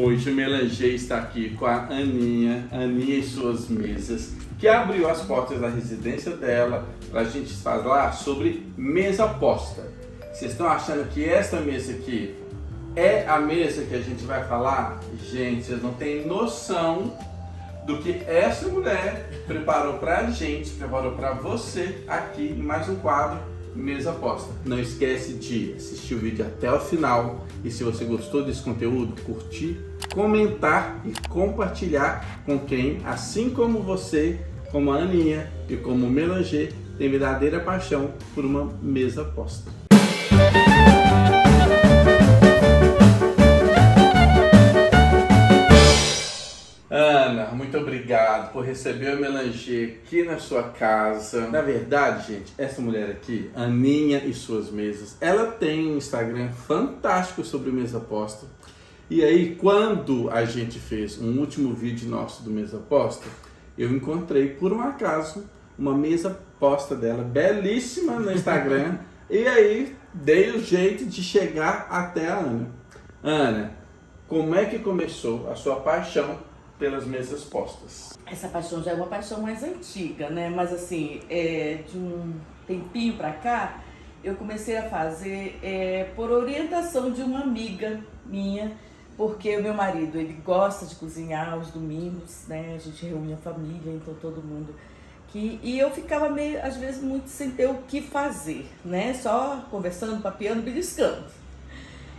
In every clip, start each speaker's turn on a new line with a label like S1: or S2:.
S1: Hoje o Melanger está aqui com a Aninha e suas mesas, que abriu as portas da residência dela para a gente falar sobre mesa posta. Vocês estão achando que essa mesa aqui é a mesa que a gente vai falar? Gente, vocês não têm noção do que essa mulher preparou para a gente, preparou para você aqui em mais um quadro Mesa Posta. Não esquece de assistir o vídeo até o final e se você gostou desse conteúdo, curtir, comentar e compartilhar com quem, assim como você, como a Aninha e como o Melanger, tem verdadeira paixão por uma mesa posta. Ana, muito obrigado por receber o Melanger aqui na sua casa. Na verdade, gente, essa mulher aqui, Aninha e suas mesas, ela tem um Instagram fantástico sobre mesa posta. E aí, quando a gente fez um último vídeo nosso do Mesa Posta, eu encontrei, por um acaso, uma mesa posta dela, belíssima no Instagram. E aí, dei o jeito de chegar até a Ana. Ana, como é que começou a sua paixão pelas mesas postas?
S2: Essa paixão já é uma paixão mais antiga, né? Mas assim, de um tempinho pra cá, eu comecei a fazer por orientação de uma amiga minha, porque o meu marido, ele gosta de cozinhar aos domingos, né? A gente reúne a família, então todo mundo aqui. E eu ficava meio, às vezes, muito sem ter o que fazer, né? Só conversando, papeando, beliscando.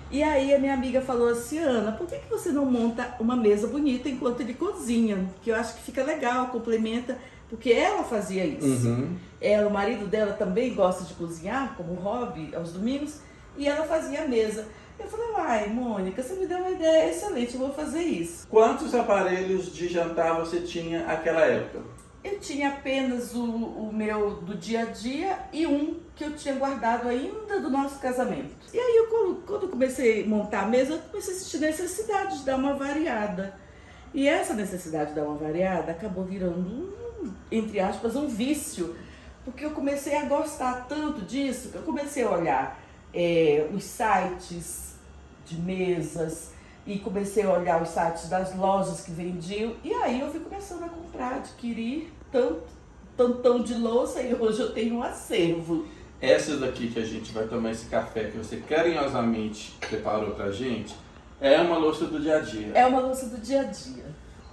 S2: E aí a minha amiga falou assim: Ana, por que você não monta uma mesa bonita enquanto ele cozinha? Que eu acho que fica legal, complementa, porque ela fazia isso. Ela, o marido dela também gosta de cozinhar, como hobby, aos domingos, e ela fazia a mesa. Eu falei: ai, Mônica, você me deu uma ideia excelente, eu vou fazer isso.
S1: Quantos aparelhos de jantar você tinha naquela época?
S2: Eu tinha apenas o meu do dia a dia e um que eu tinha guardado ainda do nosso casamento. E aí, quando eu comecei a montar a mesa, eu comecei a sentir necessidade de dar uma variada. E essa necessidade de dar uma variada acabou virando, entre aspas, um vício. Porque eu comecei a gostar tanto disso, que eu comecei a olhar os sites de mesas, e comecei a olhar os sites das lojas que vendiam, e aí eu fui começando a comprar, adquirir tantão de louça, e hoje eu tenho um acervo.
S1: Essa daqui que a gente vai tomar, esse café que você carinhosamente preparou pra gente, é uma louça do dia a dia.
S2: É uma louça do dia a dia.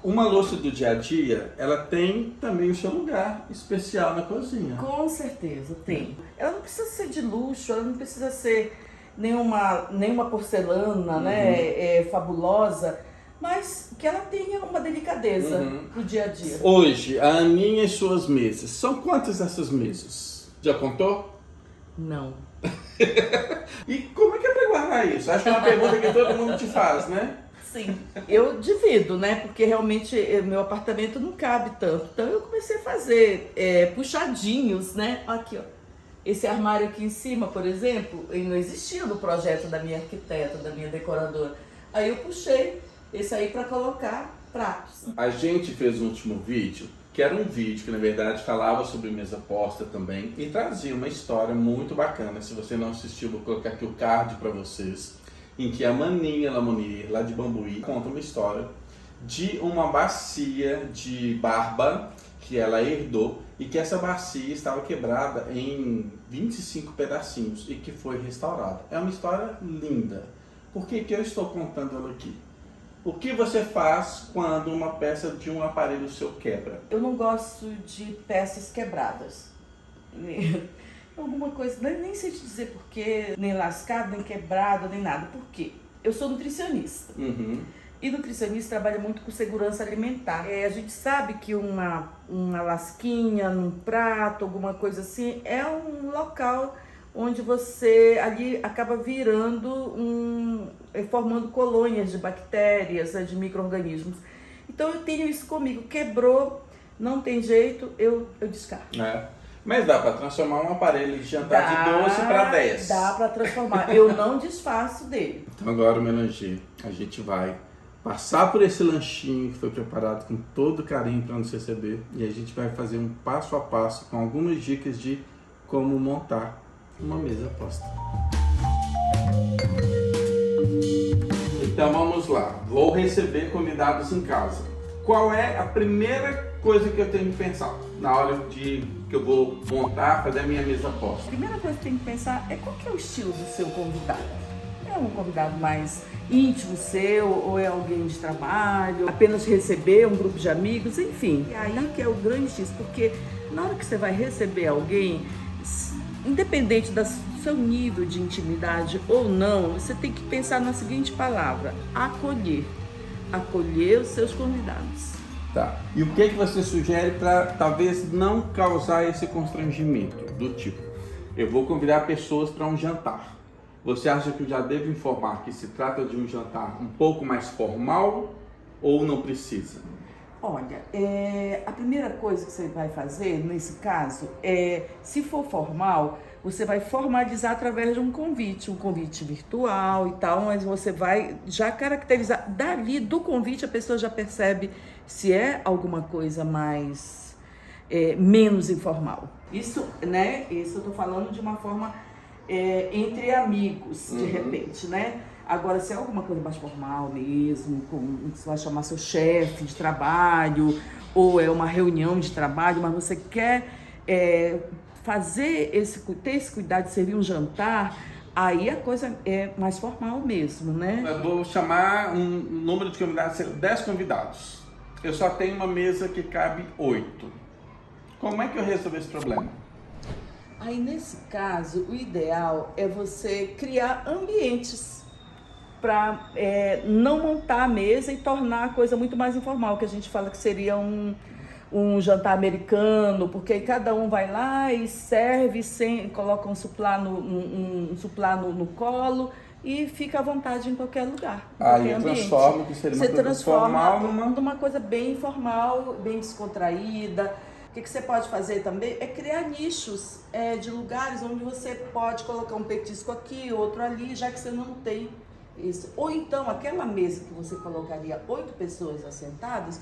S1: Uma louça do dia a dia, ela tem também o seu lugar especial na cozinha.
S2: Com certeza, tem. Ela não precisa ser de luxo, ela não precisa ser nenhuma porcelana, né, fabulosa, mas que ela tenha uma delicadeza pro dia a dia.
S1: Hoje, a Aninha e suas mesas, são quantas essas mesas? Já contou?
S2: Não.
S1: E como é que é pra guardar isso? Acho que é uma pergunta que todo mundo te faz, né?
S2: Sim, eu divido, né, porque realmente meu apartamento não cabe tanto, então eu comecei a fazer puxadinhos, né, aqui ó. Esse armário aqui em cima, por exemplo, ele não existia no projeto da minha arquiteta, da minha decoradora. Aí eu puxei esse aí para colocar pratos.
S1: A gente fez um último vídeo, que era um vídeo que na verdade falava sobre mesa posta também e trazia uma história muito bacana. Se você não assistiu, vou colocar aqui o card para vocês, em que a Maninha Lamonier, lá de Bambuí, conta uma história de uma bacia de barba que ela herdou e que essa bacia estava quebrada em 25 pedacinhos e que foi restaurada. É uma história linda. Por que eu estou contando ela aqui? O que você faz quando uma peça de um aparelho seu quebra?
S2: Eu não gosto de peças quebradas. Alguma coisa, nem sei te dizer porquê, nem lascado, nem quebrado, nem nada. Por quê? Eu sou nutricionista. E nutricionista trabalha muito com segurança alimentar. A gente sabe que uma lasquinha num prato, alguma coisa assim, é um local onde você ali acaba formando colônias de bactérias, de micro-organismos. Então eu tenho isso comigo. Quebrou, não tem jeito, eu descarto.
S1: Mas dá para transformar um aparelho de jantar de 12 para 10.
S2: Dá para transformar. Eu não desfaço dele.
S1: Então agora, Melanger, a gente vai passar por esse lanchinho que foi preparado com todo carinho para nos receber e a gente vai fazer um passo a passo com algumas dicas de como montar uma mesa posta. Então vamos lá, vou receber convidados em casa. Qual é a primeira coisa que eu tenho que pensar na hora que eu vou montar, fazer a minha mesa posta?
S2: A primeira coisa que tem que pensar é qual que é o estilo do seu convidado. É um convidado mais íntimo seu, ou é alguém de trabalho, apenas receber um grupo de amigos, enfim. É aí que é o grande X, porque na hora que você vai receber alguém, independente do seu nível de intimidade ou não, você tem que pensar na seguinte palavra: acolher. Acolher os seus convidados.
S1: Tá. E o que você sugere para talvez não causar esse constrangimento? Do tipo, eu vou convidar pessoas para um jantar. Você acha que eu já devo informar que se trata de um jantar um pouco mais formal ou não precisa?
S2: Olha, a primeira coisa que você vai fazer nesse caso é, se for formal, você vai formalizar através de um convite virtual e tal, mas você vai já caracterizar. Dali do convite a pessoa já percebe se é alguma coisa mais, menos informal. Isso, né? Isso eu tô falando de uma forma entre amigos, de repente, né? Agora, se é alguma coisa mais formal mesmo, você vai chamar seu chefe de trabalho, ou é uma reunião de trabalho, mas você quer ter esse cuidado de servir um jantar, aí a coisa é mais formal mesmo, né?
S1: Eu vou chamar um número de convidados, 10 convidados. Eu só tenho uma mesa que cabe 8. Como é que eu resolvo esse problema?
S2: Aí, nesse caso, o ideal é você criar ambientes para não montar a mesa e tornar a coisa muito mais informal, que a gente fala que seria um jantar americano, porque aí cada um vai lá e serve, coloca um suplá no colo e fica à vontade em qualquer lugar.
S1: Aí eu transformo que seria uma coisa formal
S2: numa coisa bem informal, bem descontraída. O que você pode fazer também é criar nichos de lugares onde você pode colocar um petisco aqui, outro ali, já que você não tem isso. Ou então, aquela mesa que você colocaria 8 pessoas assentadas,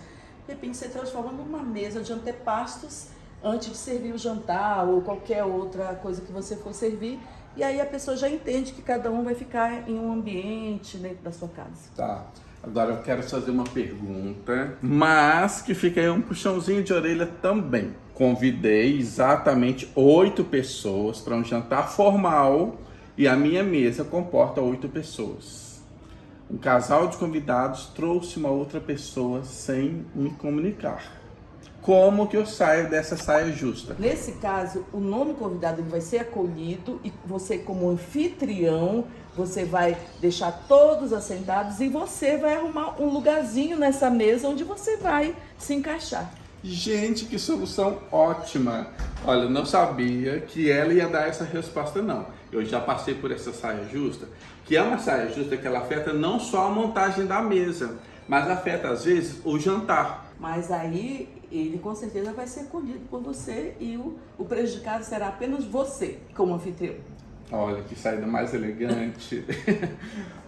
S2: de repente você transforma numa mesa de antepastos antes de servir o jantar ou qualquer outra coisa que você for servir. E aí a pessoa já entende que cada um vai ficar em um ambiente dentro da sua casa.
S1: Tá. Agora eu quero fazer uma pergunta, mas que fica aí um puxãozinho de orelha também. Convidei exatamente 8 pessoas para um jantar formal e a minha mesa comporta 8 pessoas. Um casal de convidados trouxe uma outra pessoa sem me comunicar. Como que eu saio dessa saia justa?
S2: Nesse caso, o nome convidado ele vai ser acolhido e você, como anfitrião, você vai deixar todos assentados e você vai arrumar um lugarzinho nessa mesa onde você vai se encaixar.
S1: Gente, que solução ótima! Olha, eu não sabia que ela ia dar essa resposta, não. Eu já passei por essa saia justa, que é uma saia justa que ela afeta não só a montagem da mesa, mas afeta, às vezes, o jantar.
S2: Mas aí, ele com certeza vai ser acolhido por você e o prejudicado será apenas você, como anfitrião.
S1: Olha, que saída mais elegante.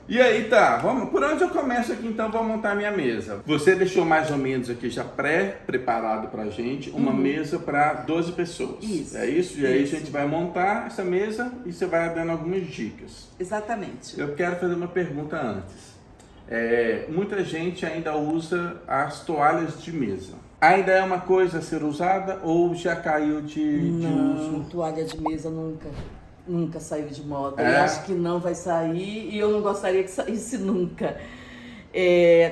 S1: E aí, tá, por onde eu começo aqui então? Vou montar minha mesa. Você deixou mais ou menos aqui já pré-preparado pra gente uma mesa para 12 pessoas. Isso. É isso? E aí a gente vai montar essa mesa e você vai dando algumas dicas.
S2: Exatamente.
S1: Eu quero fazer uma pergunta antes. Muita gente ainda usa as toalhas de mesa. Ainda é uma coisa a ser usada ou já caiu de uso?
S2: Não, toalha de mesa nunca saiu de moda. Eu acho que não vai sair e eu não gostaria que saísse nunca.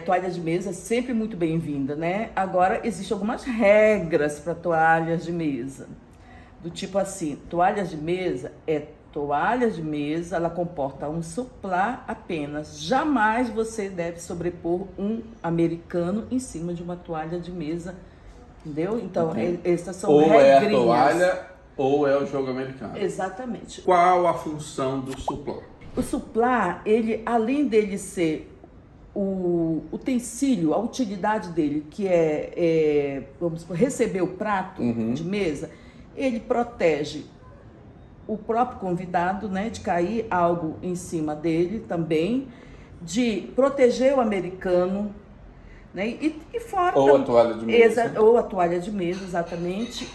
S2: Toalha de mesa é sempre muito bem-vinda, né? Agora, existem algumas regras para toalhas de mesa. Do tipo assim, toalhas de mesa, ela comporta um suplá apenas. Jamais você deve sobrepor um americano em cima de uma toalha de mesa, entendeu? Então, essas são regrinhas.
S1: Ou é a toalha ou é o jogo americano.
S2: Exatamente.
S1: Qual a função do suplá?
S2: O suplá, ele, além dele ser o utensílio, a utilidade dele, que vamos supor, receber o prato de mesa, ele protege o próprio convidado, né, de cair algo em cima dele também, de proteger o americano, né, e fora...
S1: Ou a toalha de mesa.
S2: Ou a toalha de mesa, exatamente.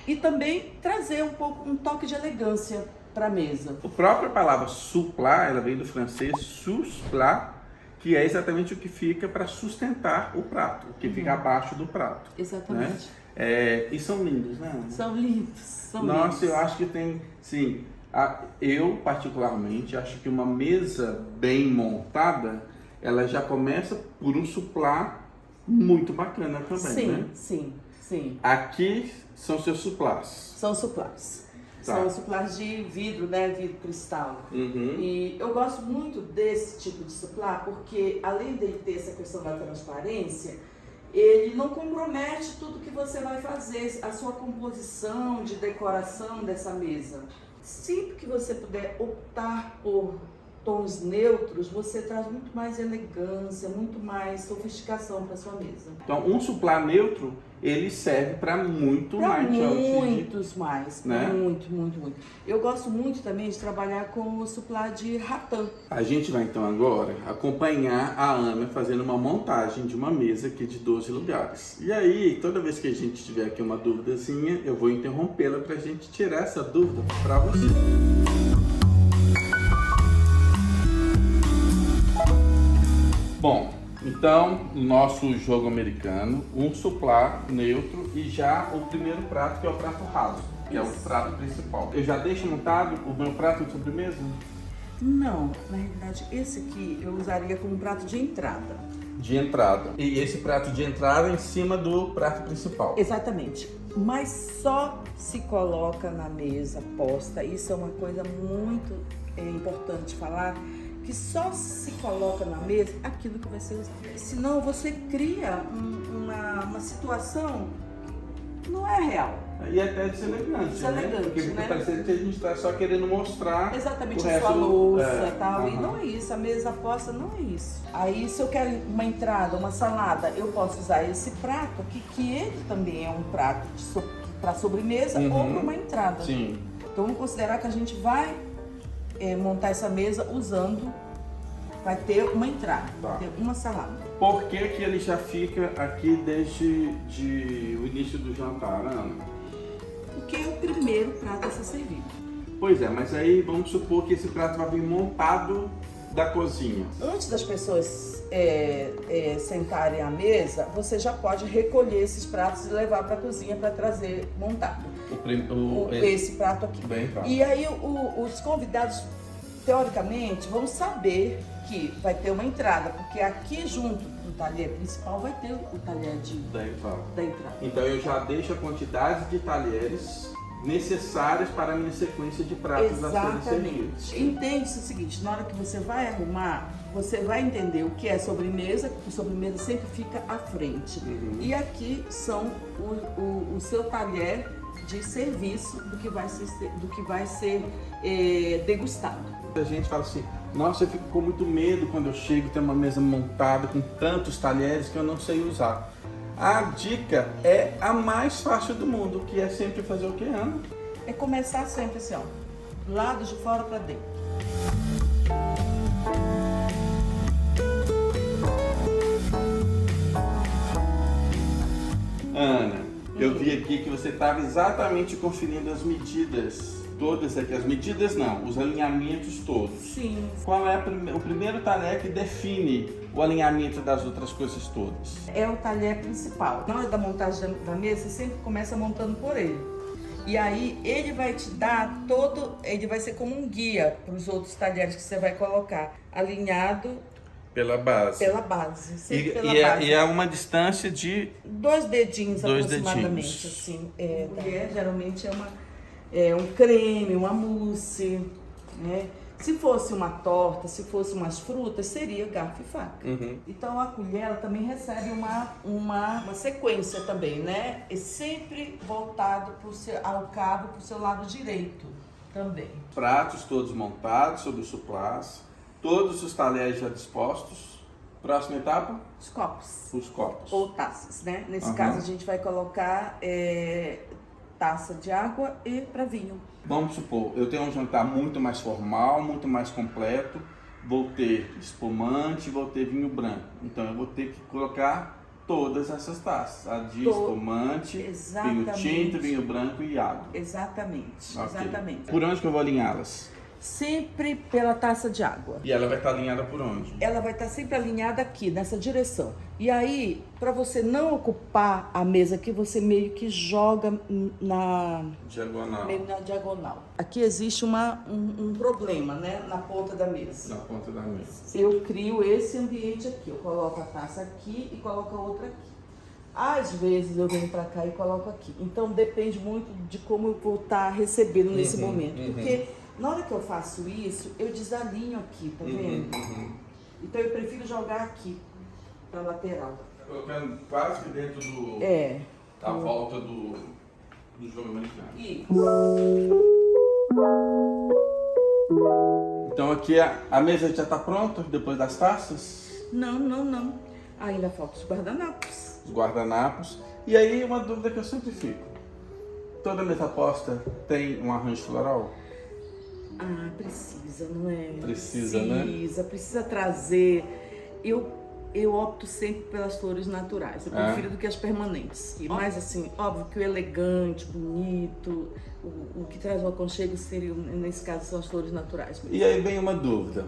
S2: E também trazer um toque de elegância para a mesa.
S1: A própria palavra supplar, ela vem do francês susplat, que é exatamente o que fica para sustentar o prato, o que fica abaixo do prato.
S2: Exatamente.
S1: Né? E são lindos, né?
S2: São lindos, são
S1: Nossa,
S2: lindos.
S1: eu acho que tem, sim, eu particularmente acho que uma mesa bem montada, ela já começa por um supplat muito bacana também,
S2: Sim,
S1: né?
S2: sim.
S1: Aqui são seus supplats.
S2: São supplats.
S1: Tá.
S2: São supplats de vidro, né? Vidro cristal.
S1: Uhum.
S2: E eu gosto muito desse tipo de supplat porque, além dele ter essa questão da transparência, ele não compromete tudo que você vai fazer, a sua composição de decoração dessa mesa. Sempre que você puder optar por tons neutros, você traz muito mais elegância, muito mais sofisticação para sua mesa.
S1: Então, um supplat neutro, ele serve para muito
S2: Para
S1: mais.
S2: muitos mais,
S1: né?
S2: muito. Eu gosto muito também de trabalhar com o supplat de rattan.
S1: A gente vai então agora acompanhar a Ana fazendo uma montagem de uma mesa aqui de 12 lugares. E aí, toda vez que a gente tiver aqui uma duvidazinha, eu vou interrompê-la para a gente tirar essa dúvida para você. Bom, então, nosso jogo americano, um supplat neutro e já o primeiro prato, que é o prato raso, que é o prato principal. Eu já deixo montado o meu prato de sobremesa?
S2: Não, na realidade, esse aqui eu usaria como prato de entrada.
S1: De entrada. E esse prato de entrada em cima do prato principal.
S2: Exatamente. Mas só se coloca na mesa posta, isso é uma coisa muito importante falar, que só se coloca na mesa aquilo que vai ser usado. Senão você cria uma situação que não é real.
S1: E até deselegante,
S2: Deselegante,
S1: né? Porque fica
S2: né?
S1: parecendo que a gente está só querendo mostrar
S2: Exatamente,
S1: o
S2: a
S1: resto
S2: sua louça
S1: é,
S2: e tal. E
S1: aham.
S2: não é isso, a mesa posta não é isso. Aí se eu quero uma entrada, uma salada, eu posso usar esse prato aqui, que ele também é um prato para sobremesa ou para uma entrada.
S1: Sim.
S2: Então vamos considerar que a gente vai montar essa mesa usando, vai ter uma entrada,
S1: Tá.
S2: vai ter uma salada.
S1: Por que que ele já fica aqui desde o início do jantar, Ana?
S2: Porque é o primeiro prato a ser servido.
S1: Pois é, mas aí vamos supor que esse prato vai vir montado da cozinha.
S2: Antes das pessoas sentarem à mesa, você já pode recolher esses pratos e levar para a cozinha para trazer montado. Esse prato aqui.
S1: Bem claro.
S2: E aí os convidados, teoricamente, vão saber que vai ter uma entrada, porque aqui junto do talher principal vai ter o talher
S1: Da entrada.
S2: da entrada.
S1: Então eu já deixo a quantidade de talheres necessárias para a minha sequência de pratos a serem servidos.
S2: Exatamente. Entende-se o seguinte, na hora que você vai arrumar, você vai entender o que é sobremesa, porque sobremesa sempre fica à frente.
S1: Uhum.
S2: E aqui são o seu talher de serviço do que vai ser degustado.
S1: A gente fala assim, nossa, eu fico com muito medo quando eu chego e tem uma mesa montada com tantos talheres que eu não sei usar. A dica é a mais fácil do mundo, que é sempre fazer o que, Ana?
S2: É começar sempre assim, ó, do lado de fora para dentro.
S1: Ana, eu vi aqui que você estava exatamente conferindo as medidas todas aqui. As medidas não, os alinhamentos todos.
S2: Sim.
S1: Qual é o primeiro talher que define o alinhamento das outras coisas todas?
S2: É o talher principal. Na hora da montagem da mesa, você sempre começa montando por ele. E aí ele vai te dar ele vai ser como um guia para os outros talheres que você vai colocar, alinhado
S1: Pela base.
S2: pela base. Sempre pela
S1: E
S2: base.
S1: é uma distância de
S2: 2 dedinhos
S1: Dois
S2: aproximadamente,
S1: dedinhos.
S2: assim. Talher geralmente é um creme, uma mousse, né? Se fosse uma torta, se fosse umas frutas, seria garfo e faca.
S1: Uhum.
S2: Então a colher ela também recebe uma sequência também, né? E sempre voltado ao cabo para o seu lado direito também.
S1: pratos todos montados sobre os suplás, todos os talheres já dispostos. Próxima etapa,
S2: Os copos
S1: os copos.
S2: ou taças, né? Nesse
S1: Aham.
S2: caso a gente vai colocar taça de água e para vinho.
S1: Vamos supor, eu tenho um jantar muito mais formal, muito mais completo, vou ter espumante, vou ter vinho branco. Então eu vou ter que colocar todas essas taças. A de
S2: To-
S1: espumante, vinho
S2: Exatamente.
S1: tinto, vinho branco e água.
S2: Exatamente,
S1: Ok.
S2: exatamente.
S1: Por onde que eu vou alinhá-las?
S2: Sempre pela taça de água.
S1: E ela vai estar alinhada por onde?
S2: Ela vai estar sempre alinhada aqui, nessa direção. E aí, para você não ocupar a mesa aqui, você meio que joga
S1: Diagonal.
S2: meio na diagonal. Aqui existe um problema, né? Na ponta da mesa.
S1: Na ponta da mesa.
S2: Eu crio esse ambiente aqui. Eu coloco a taça aqui e coloco a outra aqui. Às vezes eu venho para cá e coloco aqui. Então depende muito de como eu vou estar recebendo nesse momento. Porque na hora que eu faço isso, eu desalinho aqui, tá vendo? Então eu prefiro jogar aqui, pra lateral.
S1: Tá colocando quase que dentro da volta do jogo americano.
S2: Isso.
S1: Então aqui a mesa já está pronta depois das taças?
S2: Não. Ainda falta os guardanapos.
S1: Os guardanapos. E aí uma dúvida que eu sempre fico. Toda mesa posta tem um arranjo floral?
S2: Ah, precisa, não é?
S1: Precisa, né?
S2: Precisa trazer. Eu opto sempre pelas flores naturais. Eu prefiro do que as permanentes. E mais assim, óbvio que o elegante, bonito, o que traz o aconchego seria, nesse caso, são as flores naturais mesmo.
S1: E aí vem uma dúvida.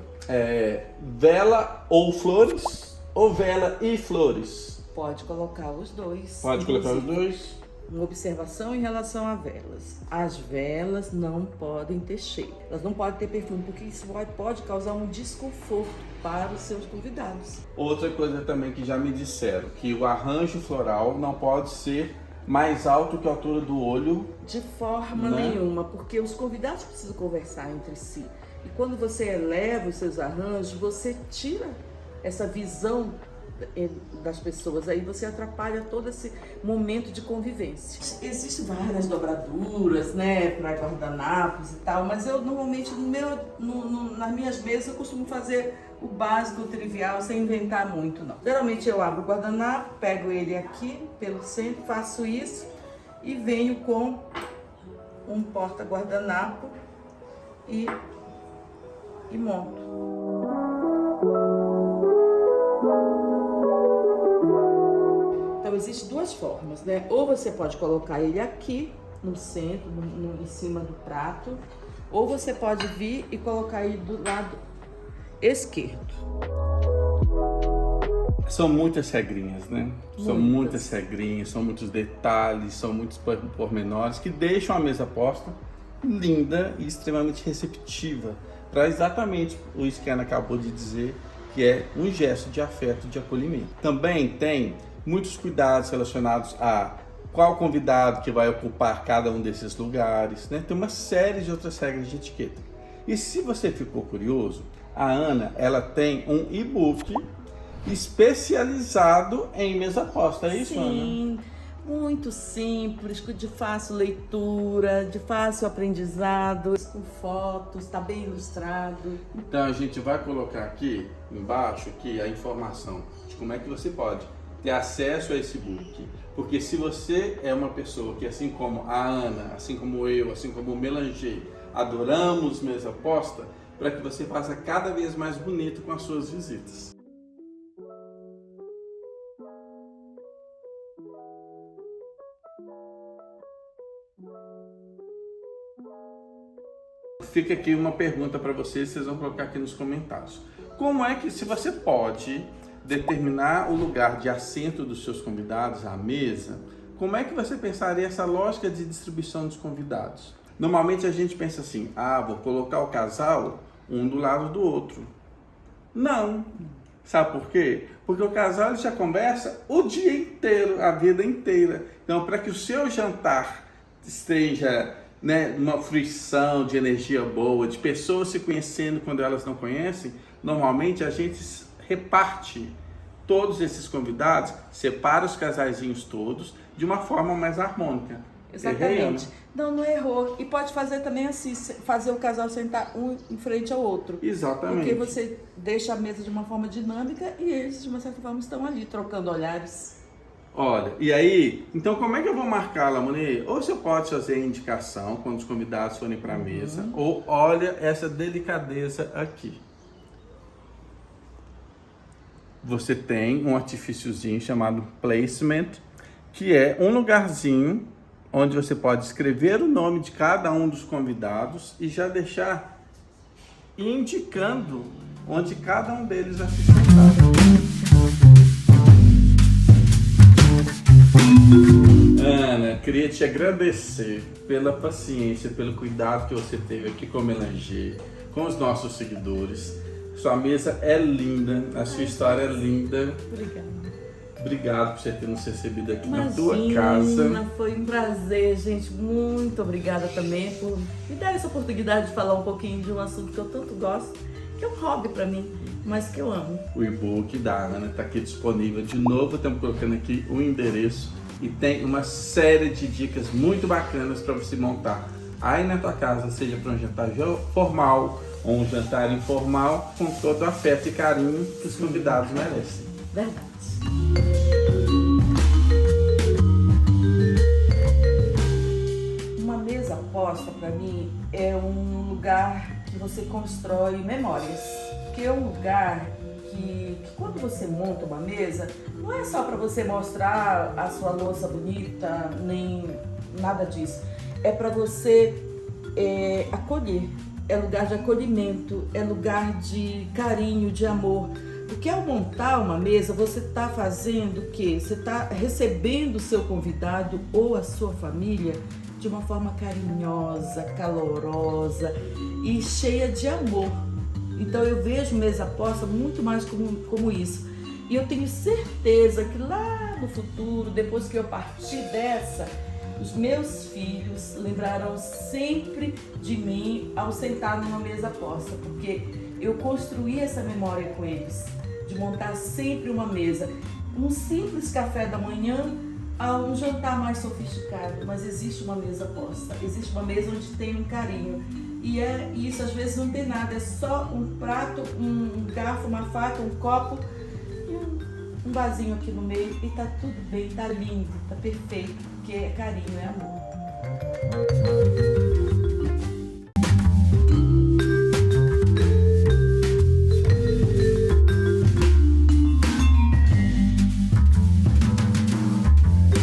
S1: Vela ou flores? Ou vela e flores?
S2: Pode colocar os dois.
S1: Pode colocar os
S2: inclusive.
S1: dois?
S2: Uma observação em relação a velas. As velas não podem ter cheiro. Elas não podem ter perfume, porque isso pode causar um desconforto para os seus convidados.
S1: Outra coisa também que já me disseram, que o arranjo floral não pode ser mais alto que a altura do olho.
S2: De forma nenhuma, porque os convidados precisam conversar entre si. E quando você eleva os seus arranjos, você tira essa visão das pessoas, aí você atrapalha todo esse momento de convivência. Existem várias dobraduras, né, para guardanapos e tal, mas eu normalmente nas minhas mesas eu costumo fazer o básico, o trivial, sem inventar muito, não. Geralmente eu abro o guardanapo, pego ele aqui pelo centro, faço isso e venho com um porta-guardanapo e monto. Então, existem duas formas, né? Ou você pode colocar ele aqui no centro, em cima do prato, ou você pode vir e colocar ele do lado esquerdo.
S1: São muitas regrinhas, né? São muitas regrinhas, são muitos detalhes, são muitos pormenores que deixam a mesa posta linda e extremamente receptiva para exatamente isso que a Ana acabou de dizer, que é um gesto de afeto, de acolhimento. Também tem muitos cuidados relacionados a qual convidado que vai ocupar cada um desses lugares, né? Tem uma série de outras regras de etiqueta. E se você ficou curioso, a Ana, ela tem um e-book especializado em mesa posta, é isso, Ana?
S2: Sim, muito simples, de fácil leitura, de fácil aprendizado, com fotos, está bem ilustrado.
S1: Então a gente vai colocar aqui embaixo a informação de como é que você pode ter acesso a esse book. Porque se você é uma pessoa que, assim como a Ana, assim como eu, assim como o Melanger, adoramos mesa posta, para que você faça cada vez mais bonito com as suas visitas. Fica aqui uma pergunta para vocês vão colocar aqui nos comentários. Como é que, se você pode determinar o lugar de assento dos seus convidados à mesa, como é que você pensaria essa lógica de distribuição dos convidados? Normalmente a gente pensa assim, vou colocar o casal um do lado do outro. Não. Sabe por quê? Porque o casal já conversa o dia inteiro, a vida inteira. Então, para que o seu jantar esteja, né, uma fruição de energia boa, de pessoas se conhecendo quando elas não conhecem, normalmente a gente reparte todos esses convidados, separa os casaizinhos todos de uma forma mais harmônica.
S2: Exatamente. Não errou. E pode fazer também assim, fazer o casal sentar um em frente ao outro.
S1: Exatamente.
S2: Porque você deixa a mesa de uma forma dinâmica e eles, de uma certa forma, estão ali, trocando olhares.
S1: Olha, e aí, então como é que eu vou marcar, Lamoni? Ou você pode fazer a indicação quando os convidados forem para a mesa, ou olha essa delicadeza aqui. você tem um artifíciozinho chamado placement, que é um lugarzinho onde você pode escrever o nome de cada um dos convidados e já deixar indicando onde cada um deles vai se sentar. Ana, queria te agradecer pela paciência, pelo cuidado que você teve aqui com o Melanger, com os nossos seguidores. Sua mesa é linda, a sua história é linda.
S2: Obrigada.
S1: Obrigado por você ter nos recebido aqui na tua casa.
S2: Foi um prazer, gente. Muito obrigada também por me dar essa oportunidade de falar um pouquinho de um assunto que eu tanto gosto, que é um hobby para mim, mas que eu amo.
S1: O e-book da Ana está aqui disponível. De novo, estamos colocando aqui o endereço e tem uma série de dicas muito bacanas para você montar aí na tua casa, seja para um jantar formal ou um jantar informal, com todo o afeto e carinho que os convidados merecem.
S2: Verdade. Uma mesa posta para mim é um lugar que você constrói memórias, que é um lugar que quando você monta uma mesa, não é só para você mostrar a sua louça bonita, nem nada disso. É para você acolher, é lugar de acolhimento, é lugar de carinho, de amor. Porque ao montar uma mesa, você está fazendo o quê? Você está recebendo o seu convidado ou a sua família de uma forma carinhosa, calorosa e cheia de amor. Então eu vejo mesa posta muito mais como isso. E eu tenho certeza que lá no futuro, depois que eu partir dessa, os meus filhos lembrarão sempre de mim ao sentar numa mesa posta, porque eu construí essa memória com eles, de montar sempre uma mesa. Um simples café da manhã a um jantar mais sofisticado, mas existe uma mesa posta, existe uma mesa onde tem um carinho. E isso, às vezes não tem nada, é só um prato, um garfo, uma faca, um copo e um vasinho aqui no meio e tá tudo bem, tá lindo, tá perfeito, porque é carinho, é amor.